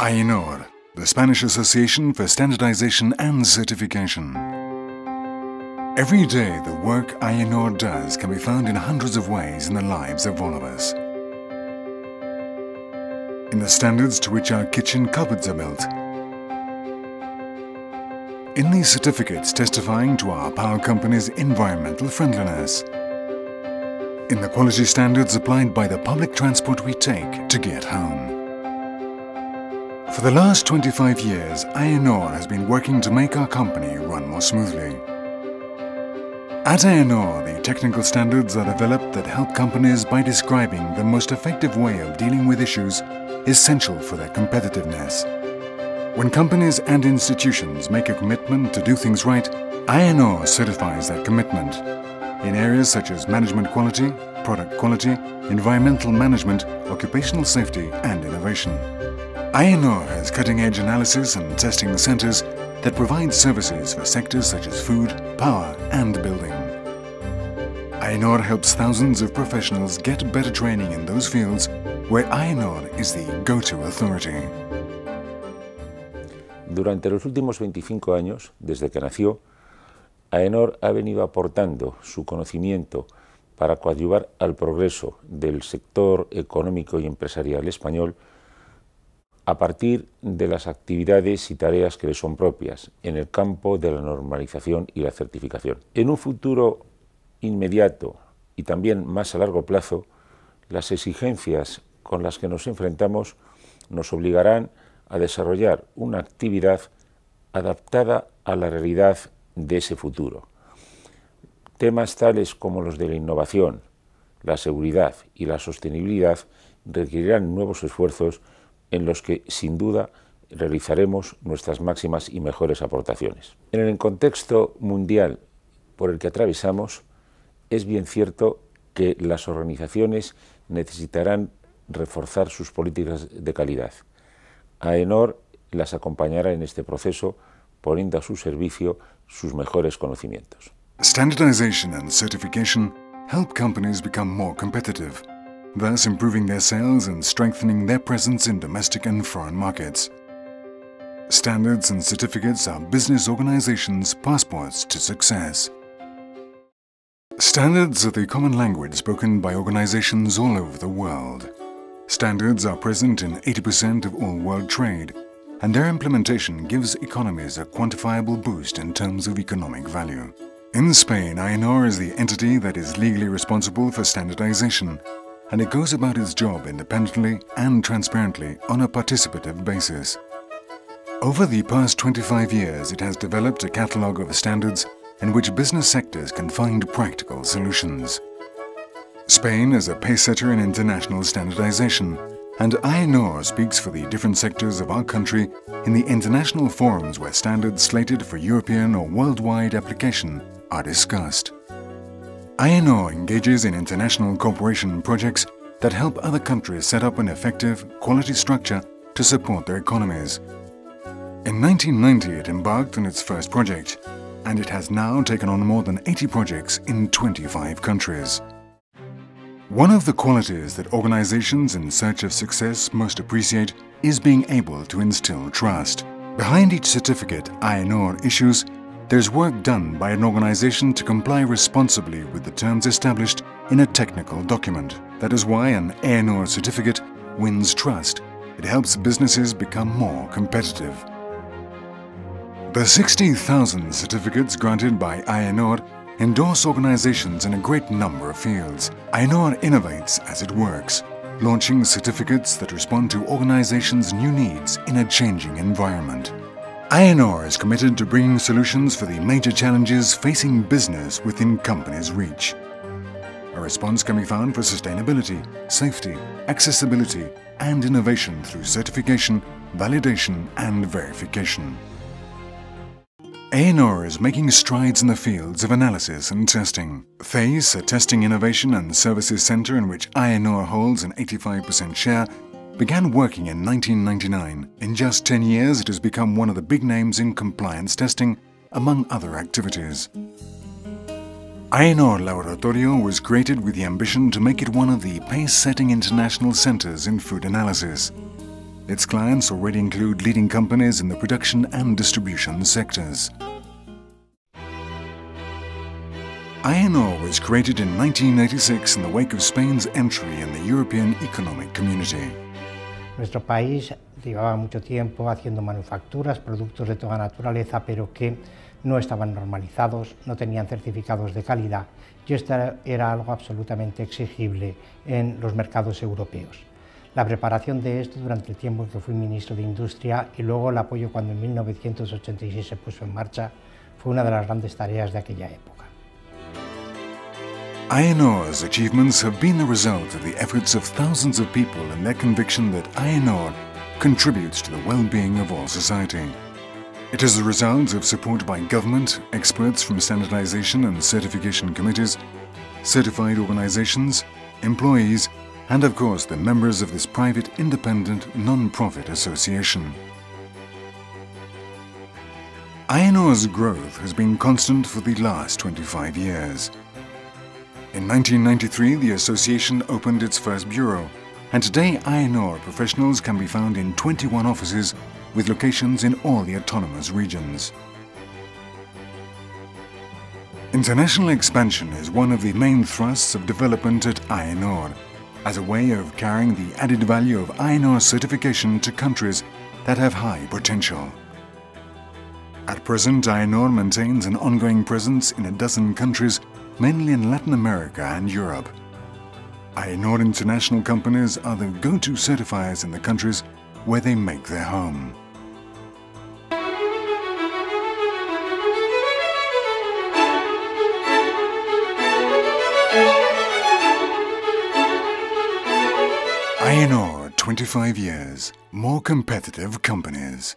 AENOR, the Spanish Association for Standardization and Certification. Every day, the work AENOR does can be found in hundreds of ways in the lives of all of us. In the standards to which our kitchen cupboards are built. In these certificates testifying to our power company's environmental friendliness. In the quality standards applied by the public transport we take to get home. For the last 25 years, AENOR has been working to make our company run more smoothly. At AENOR, the technical standards are developed that help companies by describing the most effective way of dealing with issues essential for their competitiveness. When companies and institutions make a commitment to do things right, AENOR certifies that commitment in areas such as management quality, product quality, environmental management, occupational safety and innovation. AENOR has cutting-edge analysis and testing centers that provide services for sectors such as food, power and building. AENOR helps thousands of professionals get better training in those fields where AENOR is the go-to authority. Durante los últimos 25 años, desde que nació, AENOR ha venido aportando su conocimiento para coadyuvar al progreso del sector económico y empresarial español a partir de las actividades y tareas que le son propias en el campo de la normalización y la certificación. En un futuro inmediato y también más a largo plazo, las exigencias con las que nos enfrentamos nos obligarán a desarrollar una actividad adaptada a la realidad de ese futuro. Temas tales como los de la innovación, la seguridad y la sostenibilidad requerirán nuevos esfuerzos en los que, sin duda, realizaremos nuestras máximas y mejores aportaciones. En el contexto mundial por el que atravesamos, es bien cierto que las organizaciones necesitarán reforzar sus políticas de calidad. AENOR las acompañará en este proceso, poniendo a su servicio sus mejores conocimientos. Standardization and certification help companies become more competitive, thus improving their sales and strengthening their presence in domestic and foreign markets. Standards and certificates are business organizations' passports to success. Standards are the common language spoken by organizations all over the world. Standards are present in 80% of all world trade, and their implementation gives economies a quantifiable boost in terms of economic value. In Spain, AENOR is the entity that is legally responsible for standardization, and it goes about its job independently and transparently on a participative basis. Over the past 25 years, it has developed a catalogue of standards in which business sectors can find practical solutions. Spain is a pacesetter in international standardization, and AENOR speaks for the different sectors of our country in the international forums where standards slated for European or worldwide application are discussed. AENOR engages in international cooperation projects that help other countries set up an effective, quality structure to support their economies. In 1990, it embarked on its first project, and it has now taken on more than 80 projects in 25 countries. One of the qualities that organizations in search of success most appreciate is being able to instill trust. Behind each certificate AENOR issues, there's work done by an organization to comply responsibly with the terms established in a technical document. That is why an AENOR certificate wins trust. It helps businesses become more competitive. The 60,000 certificates granted by AENOR endorse organizations in a great number of fields. AENOR innovates as it works, launching certificates that respond to organizations' new needs in a changing environment. AENOR is committed to bringing solutions for the major challenges facing business within companies' reach. A response can be found for sustainability, safety, accessibility, and innovation through certification, validation, and verification. AENOR is making strides in the fields of analysis and testing. FACE, a testing innovation and services center in which AENOR holds an 85% share, began working in 1999. In just 10 years, it has become one of the big names in compliance testing, among other activities. AENOR Laboratorio was created with the ambition to make it one of the pace-setting international centers in food analysis. Its clients already include leading companies in the production and distribution sectors. AENOR was created in 1986 in the wake of Spain's entry in the European Economic Community. Nuestro país llevaba mucho tiempo haciendo manufacturas, productos de toda naturaleza, pero que no estaban normalizados, no tenían certificados de calidad, y esto era algo absolutamente exigible en los mercados europeos. La preparación de esto durante el tiempo en que fui ministro de Industria y luego el apoyo cuando en 1986 se puso en marcha fue una de las grandes tareas de aquella época. AENOR's achievements have been the result of the efforts of thousands of people and their conviction that AENOR contributes to the well-being of all society. It is the result of support by government, experts from standardization and certification committees, certified organizations, employees, and of course the members of this private, independent, non-profit association. AENOR's growth has been constant for the last 25 years. In 1993, the association opened its first bureau, and today AENOR professionals can be found in 21 offices with locations in all the autonomous regions. International expansion is one of the main thrusts of development at AENOR, as a way of carrying the added value of AENOR certification to countries that have high potential. At present, AENOR maintains an ongoing presence in a dozen countries, mainly in Latin America and Europe. AENOR international companies are the go-to certifiers in the countries where they make their home. AENOR, 25 years, more competitive companies.